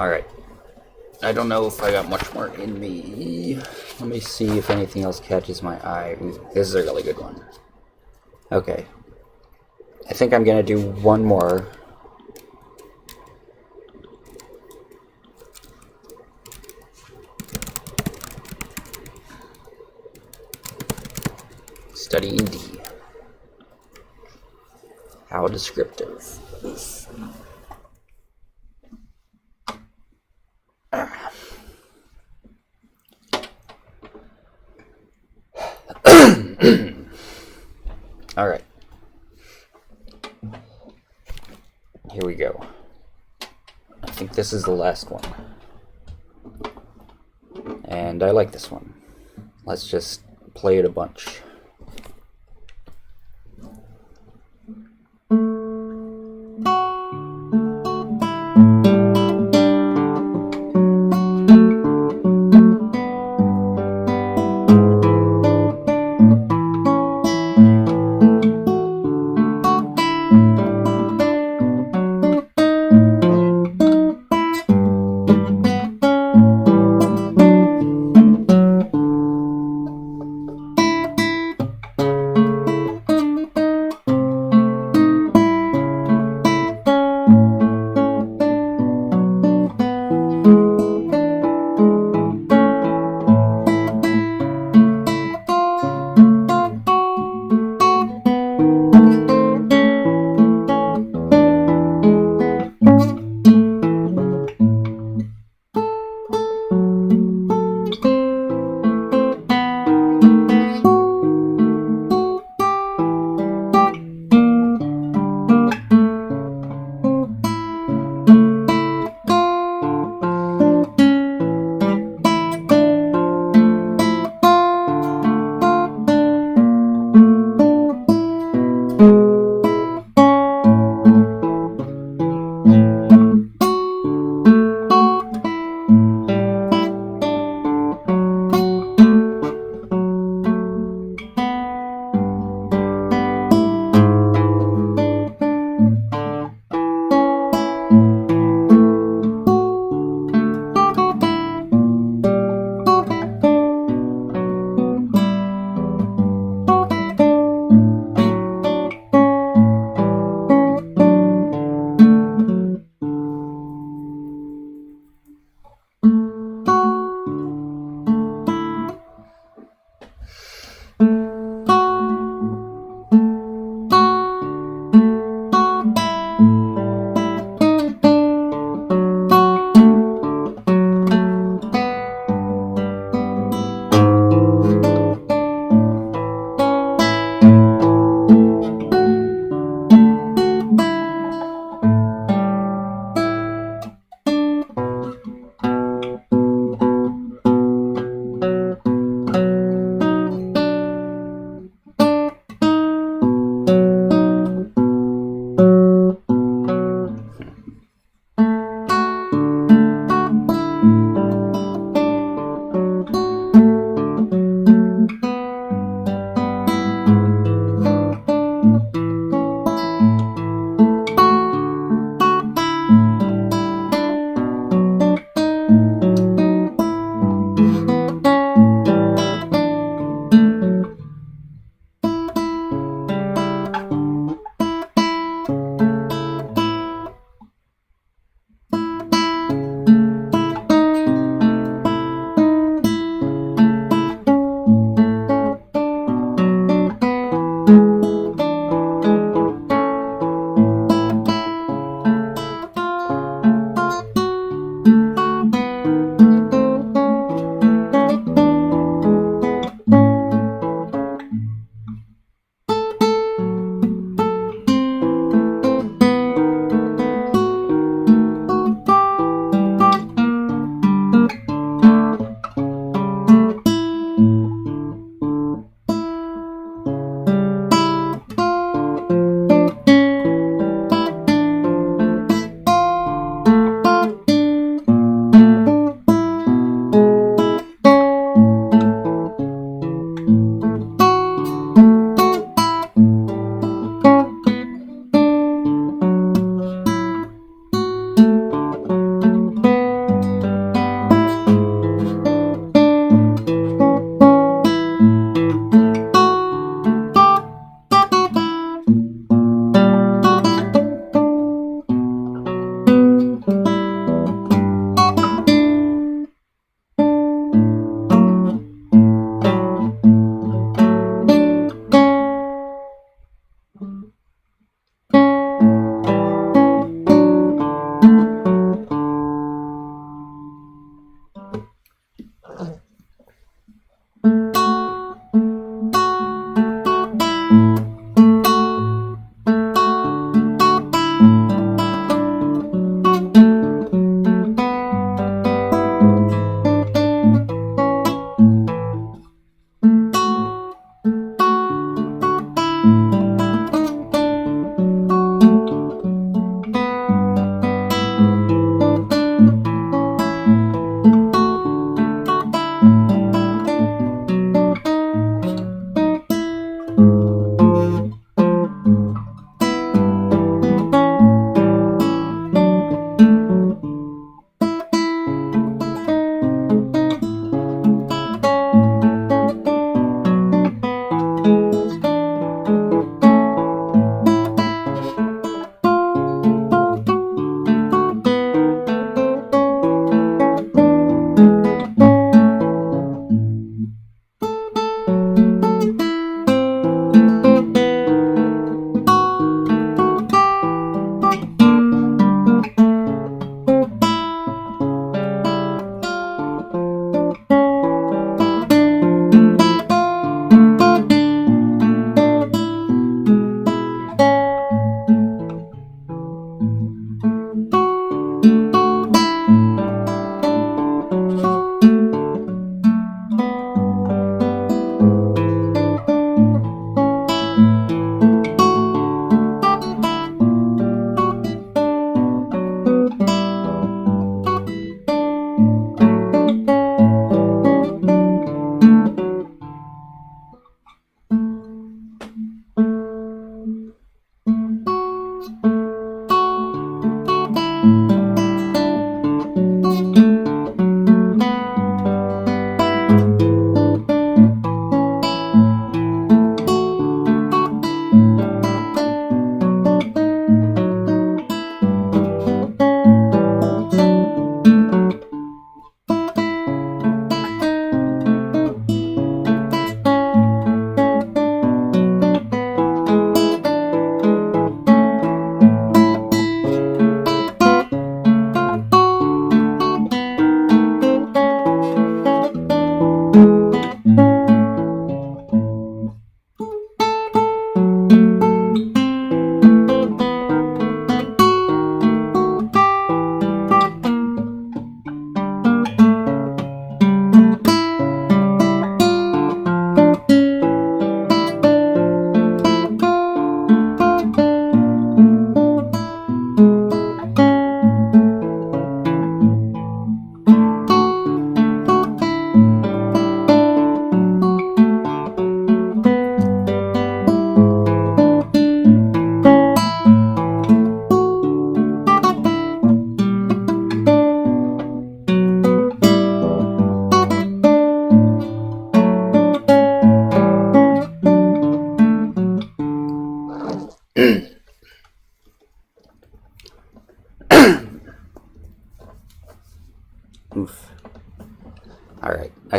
Alright. I don't know if I got much more in me. Let me see if anything else catches my eye. This is a really good one. Okay. I think I'm gonna do one more. Studying D. How descriptive. Alright. Here we go. I think this is the last one. And I like this one. Let's just play it a bunch.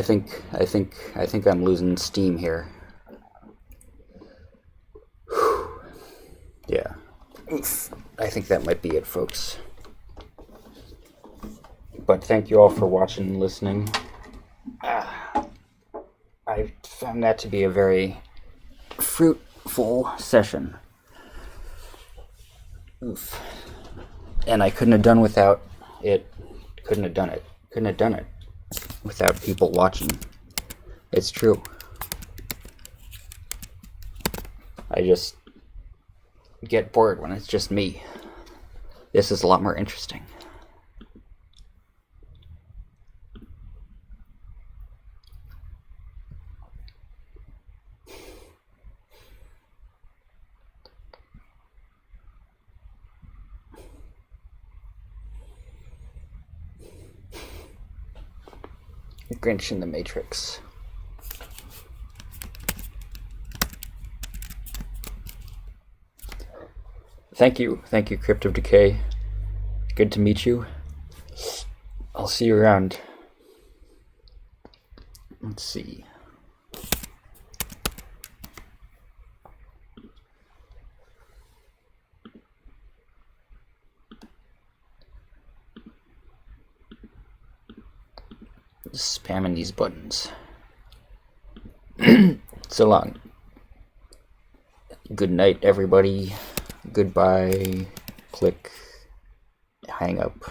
I think I'm losing steam here. Yeah. Oof. I think that might be it, folks. But thank you all for watching and listening. I found that to be a very fruitful session. Oof. And I couldn't have done without it. Couldn't have done it. Couldn't have done it without people watching. It's true. I just get bored when it's just me. This is a lot more interesting. Grinch in the Matrix. Thank you, Crypt of Decay. Good to meet you. I'll see you around. Let's see. Spamming these buttons. So long. Good night, everybody. Goodbye. Click. Hang up.